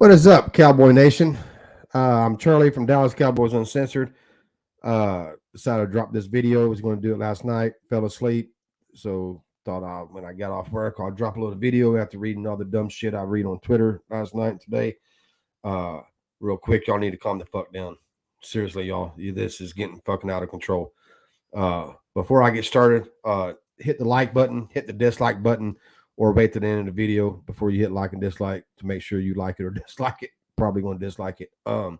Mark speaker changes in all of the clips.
Speaker 1: What is up, Cowboy Nation? I'm Charlie from Dallas Cowboys Uncensored. Decided to drop this video. Was going to do it last night. Fell asleep, so thought when I got off work, I'll drop a little video after reading all the dumb shit I read on Twitter last night and today. Uh, Real quick, y'all need to calm the fuck down. Seriously, y'all, this is getting fucking out of control. Before I get started, hit the like button, hit the dislike button, or wait to the end of the video before you hit like and dislike to make sure you like it or dislike it. Probably going to dislike it. I'll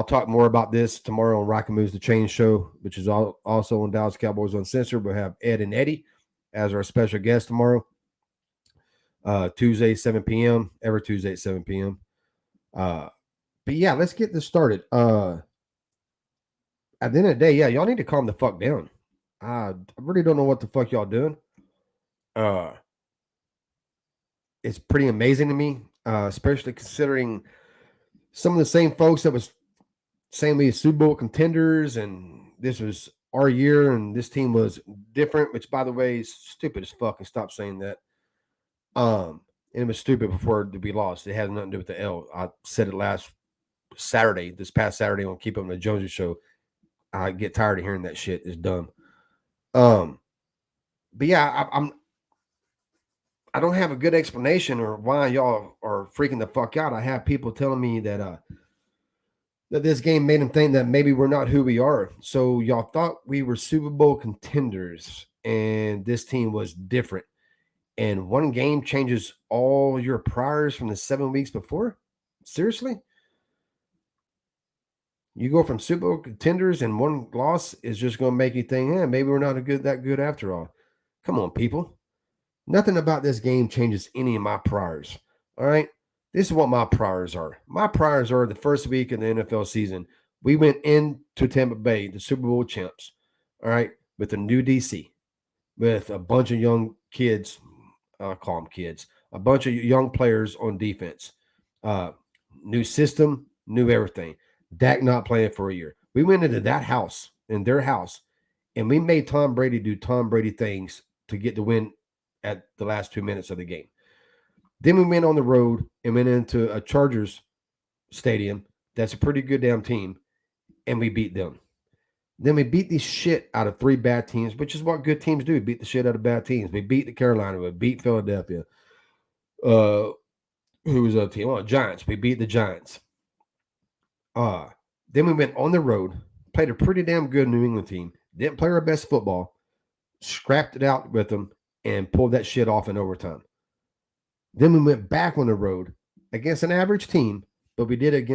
Speaker 1: talk more about this tomorrow on Rock and Moves the Chain Show, which is also on Dallas Cowboys Uncensored. We'll have Ed and Eddie as our special guest tomorrow. Tuesday, 7 p.m. Every Tuesday at 7 p.m. But yeah, let's get this started. At the end of the day, yeah, y'all need to calm the fuck down. I really don't know what the fuck y'all doing. It's pretty amazing to me, especially considering some of the same folks that was saying we Super Bowl contenders and this was our year and this team was different, which by the way is stupid as fuck, and stop saying that. And it was stupid before we lost. It had nothing to do with the L. I said it this past Saturday on Keep Up with the Joneses show. I get tired of hearing that shit. It's dumb. But yeah, I don't have a good explanation or why y'all are freaking the fuck out. I have people telling me that this game made them think that maybe we're not who we are. So y'all thought we were Super Bowl contenders and this team was different. And one game changes all your priors from the 7 weeks before? Seriously? You go from Super Bowl contenders and one loss is just going to make you think, maybe we're not that good after all. Come on, people. Nothing about this game changes any of my priors. All right? This is what my priors are. My priors are the first week of the NFL season. We went into Tampa Bay, the Super Bowl champs, all right, with a new DC, with a bunch of young kids, I call them kids, a bunch of young players on defense. New system, new everything. Dak not playing for a year. We went into that house, in their house, and we made Tom Brady do Tom Brady things to get the win at the last 2 minutes of the game. Then we went on the road and went into a Chargers stadium that's a pretty good damn team, and we beat them. Then we beat the shit out of 3 bad teams, which is what good teams do. Beat the shit out of bad teams. We beat the Carolina. We beat Philadelphia. Who was a team? Oh, Giants. We beat the Giants. Then we went on the road, played a pretty damn good New England team. Didn't play our best football. Scrapped it out with them and pulled that shit off in overtime. Then we went back on the road against an average team, but we did it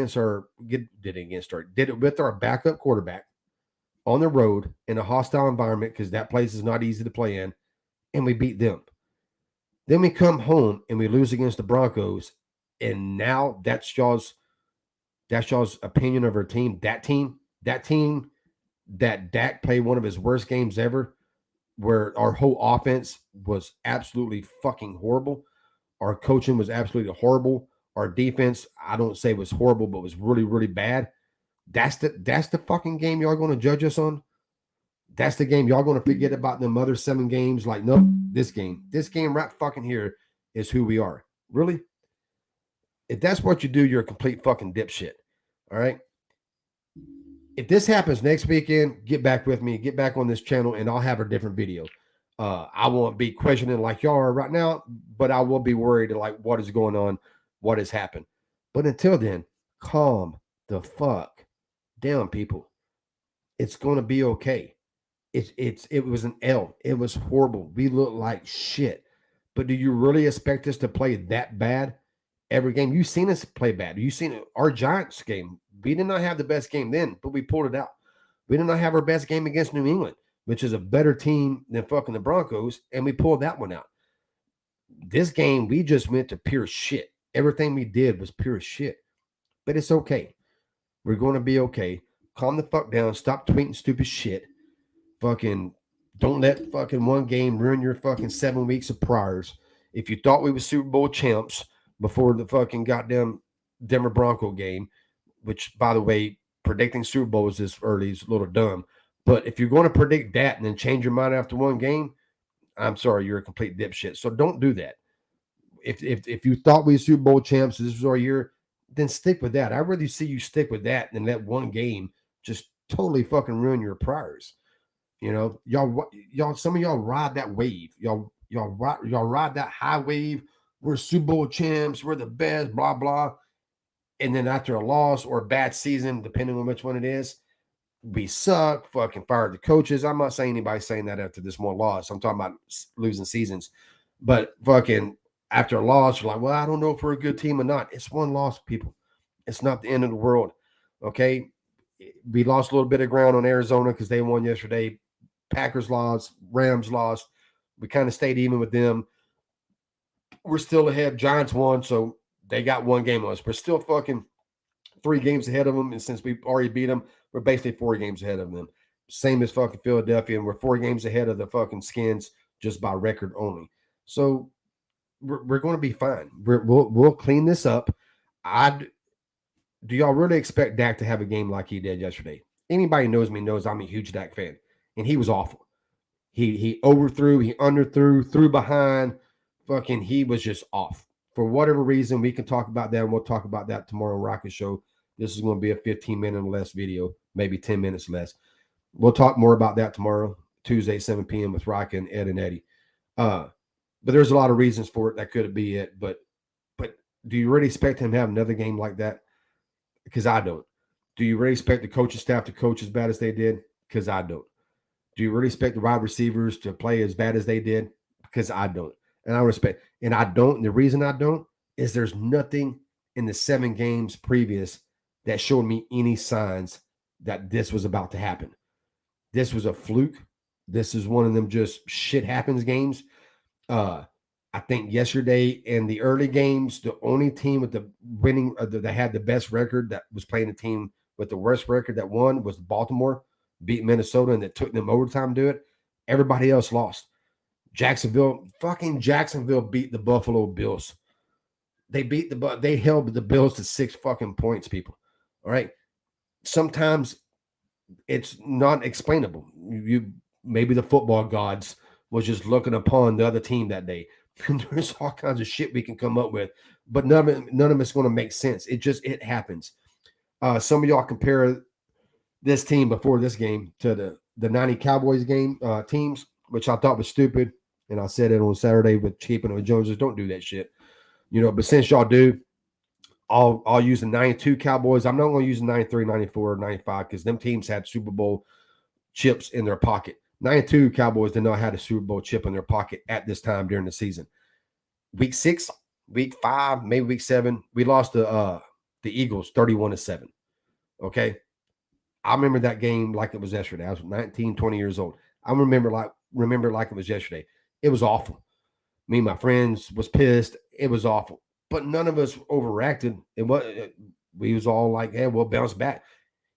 Speaker 1: with our backup quarterback on the road in a hostile environment because that place is not easy to play in, and we beat them. Then we come home and we lose against the Broncos, and now that's y'all's opinion of our team. That team that Dak played one of his worst games ever, where our whole offense was absolutely fucking horrible. Our coaching was absolutely horrible. Our defense, I don't say was horrible, but was really, really bad. That's the fucking game y'all going to judge us on? That's the game y'all going to forget about them other 7 games? Like, nope, this game right fucking here is who we are. Really? If that's what you do, you're a complete fucking dipshit. All right? If this happens next weekend, get back with me, get back on this channel, and I'll have a different video. I won't be questioning like y'all are right now, but I will be worried like what is going on, what has happened. But until then, calm the fuck down, people. It's going to be okay. It was an L. It was horrible. We look like shit. But do you really expect us to play that bad every game? You've seen us play bad. You've seen our Giants game. We did not have the best game then, but we pulled it out. We did not have our best game against New England, which is a better team than fucking the Broncos, and we pulled that one out. This game, we just went to pure shit. Everything we did was pure shit. But it's okay. We're going to be okay. Calm the fuck down. Stop tweeting stupid shit. Fucking don't let fucking one game ruin your fucking 7 weeks of priors. If you thought we were Super Bowl champs before the fucking goddamn Denver Bronco game, which, by the way, predicting Super Bowls this early is a little dumb. But if you're going to predict that and then change your mind after one game, I'm sorry, you're a complete dipshit. So don't do that. If you thought we were Super Bowl champs, this was our year, then stick with that. I'd rather see you stick with that than let one game just totally fucking ruin your priors. You know, y'all, some of y'all ride that wave. Y'all ride that high wave. We're Super Bowl champs. We're the best. Blah blah. And then after a loss or a bad season, depending on which one it is, we suck. Fucking fired the coaches. I'm not saying anybody's saying that after this one loss. I'm talking about losing seasons. But fucking after a loss, you're like, well, I don't know if we're a good team or not. It's one loss, people. It's not the end of the world. Okay. We lost a little bit of ground on Arizona because they won yesterday. Packers lost, Rams lost. We kind of stayed even with them. We're still ahead. Giants won, so they got one game on us. We're still fucking 3 games ahead of them, and since we already beat them, we're basically 4 games ahead of them. Same as fucking Philadelphia, and we're 4 games ahead of the fucking Skins just by record only. So we're going to be fine. We'll clean this up. Do y'all really expect Dak to have a game like he did yesterday? Anybody knows me knows I'm a huge Dak fan, and he was awful. He overthrew, he underthrew, threw behind. Fucking, he was just off for whatever reason. We can talk about that, and we'll talk about that tomorrow on Rocket Show. This is going to be a 15-minute or less video, maybe 10 minutes less. We'll talk more about that tomorrow, Tuesday, 7 p.m. with Rocket and Ed and Eddie. But there's a lot of reasons for it. That could be it. But do you really expect him to have another game like that? Because I don't. Do you really expect the coaching staff to coach as bad as they did? Because I don't. Do you really expect the wide receivers to play as bad as they did? Because I don't. And I respect. And I don't. And the reason I don't is there's nothing in the 7 games previous that showed me any signs that this was about to happen. This was a fluke. This is one of them just shit happens games. I think yesterday in the early games, the only team with the winning that had the best record that was playing a team with the worst record that won was Baltimore, beat Minnesota, and that took them overtime to do it. Everybody else lost. Jacksonville beat the Buffalo Bills. They held the Bills to 6 fucking points, people. All right. Sometimes it's not explainable. You maybe the football gods was just looking upon the other team that day. There's all kinds of shit we can come up with, but none of it's going to make sense. It happens. Some of y'all compare this team before this game to the 90 Cowboys game teams, which I thought was stupid. And I said it on Saturday with Cheapin and Jones. Don't do that shit. You know, but since y'all do, I'll use the 92 Cowboys. I'm not going to use the 93, 94, 95 because them teams had Super Bowl chips in their pocket. 92 Cowboys did not have a Super Bowl chip in their pocket at this time during the season. Week 6, week 5, maybe week 7, we lost the Eagles 31-7. Okay. I remember that game like it was yesterday. I was 19, 20 years old. I remember like it was yesterday. It was awful. Me and my friends was pissed. It was awful. But none of us overreacted. We was all like, hey, we'll bounce back.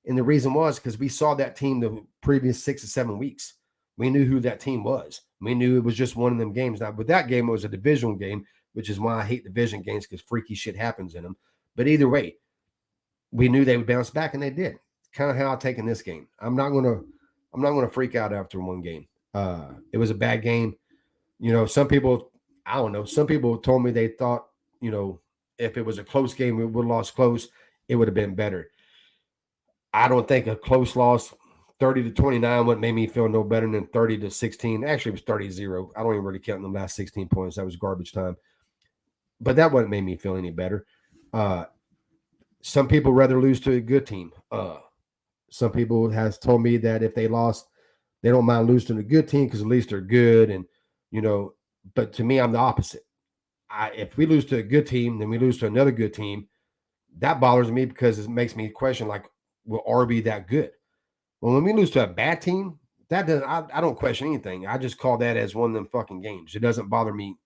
Speaker 1: And the reason was because we saw that team the previous 6 or 7 weeks. We knew who that team was. We knew it was just one of them games. Now, with that game, it was a divisional game, which is why I hate division games because freaky shit happens in them. But either way, we knew they would bounce back, and they did. Kind of how I take in this game. I'm not gonna freak out after one game. It was a bad game. You know, some people, I don't know. Some people told me they thought, you know, if it was a close game, we would have lost close. It would have been better. I don't think a close loss, 30-29, would make me feel no better than 30-16. Actually, it was 30-0. I don't even really count the last 16 points. That was garbage time. But that wouldn't make me feel any better. Some people rather lose to a good team. Some people has told me that if they lost, they don't mind losing to a good team because at least they're good. And, you know, but to me, I'm the opposite. If we lose to a good team, then we lose to another good team. That bothers me because it makes me question, like, will R be that good? Well, when we lose to a bad team, that doesn't. I don't question anything. I just call that as one of them fucking games. It doesn't bother me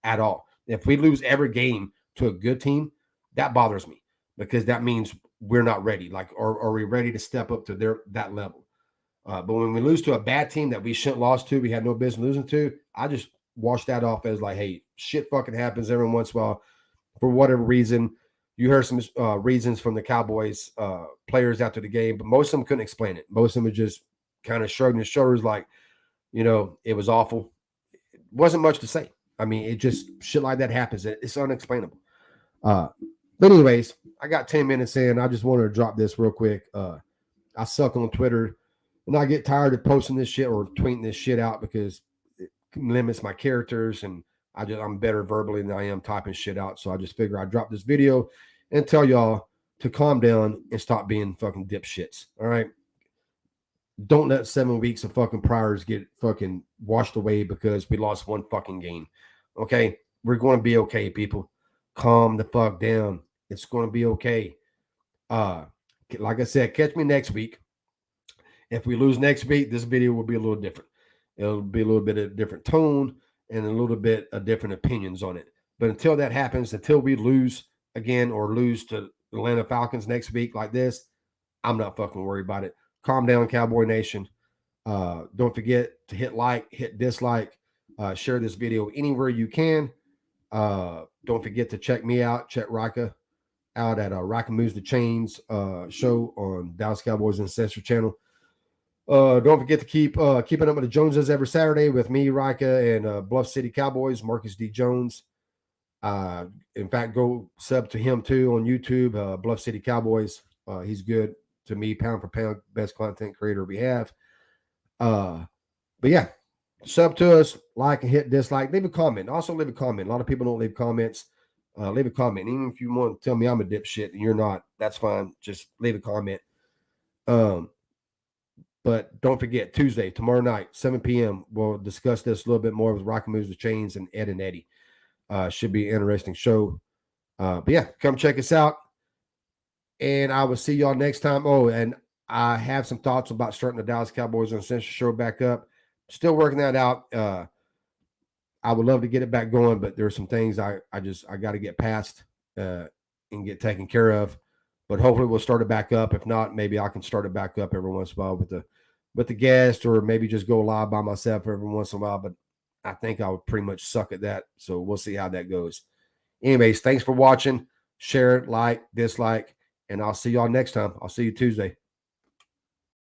Speaker 1: at all. If we lose every game to a good team, that bothers me because that means we're not ready. Like, are we ready to step up to that level? But when we lose to a bad team that we shouldn't lost to, we had no business losing to, I just wash that off as like, hey, shit fucking happens every once in a while for whatever reason. You heard some reasons from the Cowboys players after the game, but most of them couldn't explain it. Most of them were just kind of shrugging their shoulders like, you know, it was awful. It wasn't much to say. I mean, it just shit like that happens. It's unexplainable. But anyways, I got 10 minutes in. I just wanted to drop this real quick. I suck on Twitter, and I get tired of posting this shit or tweeting this shit out because it limits my characters, and I'm better verbally than I am typing shit out. So I just figure I'd drop this video and tell y'all to calm down and stop being fucking dipshits. All right. Don't let 7 weeks of fucking priors get fucking washed away because we lost one fucking game. Okay. We're going to be okay, people. Calm the fuck down. It's going to be okay. Like I said, catch me next week. If we lose next week, this video will be a little different. It'll be a little bit of a different tone and a little bit of different opinions on it. But until that happens, until we lose again or lose to the Atlanta Falcons next week like this, I'm not fucking worried about it. Calm down, Cowboy Nation. Don't forget to hit like, hit dislike, share this video anywhere you can. Don't forget to check me out. Check Rika out at Rika Moves the Chains show on Dallas Cowboys Ancestry Channel. Don't forget to keep keeping up with the Joneses every Saturday with me, Rika, and Bluff City Cowboys, Marcus D. Jones. In fact, go sub to him too on YouTube, Bluff City Cowboys. He's good to me, pound for pound, best content creator we have. But yeah, sub to us, like and hit dislike, leave a comment. Also leave a comment. A lot of people don't leave comments. Leave a comment. Even if you want to tell me I'm a dipshit and you're not, that's fine. Just leave a comment. But don't forget, Tuesday, tomorrow night, 7 p.m., we'll discuss this a little bit more with Rocky Moves the Chains and Ed and Eddie. Should be an interesting show. But yeah, come check us out. And I will see y'all next time. Oh, and I have some thoughts about starting the Dallas Cowboys Uncensored show back up. Still working that out. I would love to get it back going, but there's some things I got to get past and get taken care of. But hopefully we'll start it back up. If not, maybe I can start it back up every once in a while with the guest, or maybe just go live by myself every once in a while. But I think I would pretty much suck at that. So we'll see how that goes. Anyways, thanks for watching. Share it, like, dislike, and I'll see y'all next time. I'll see you Tuesday.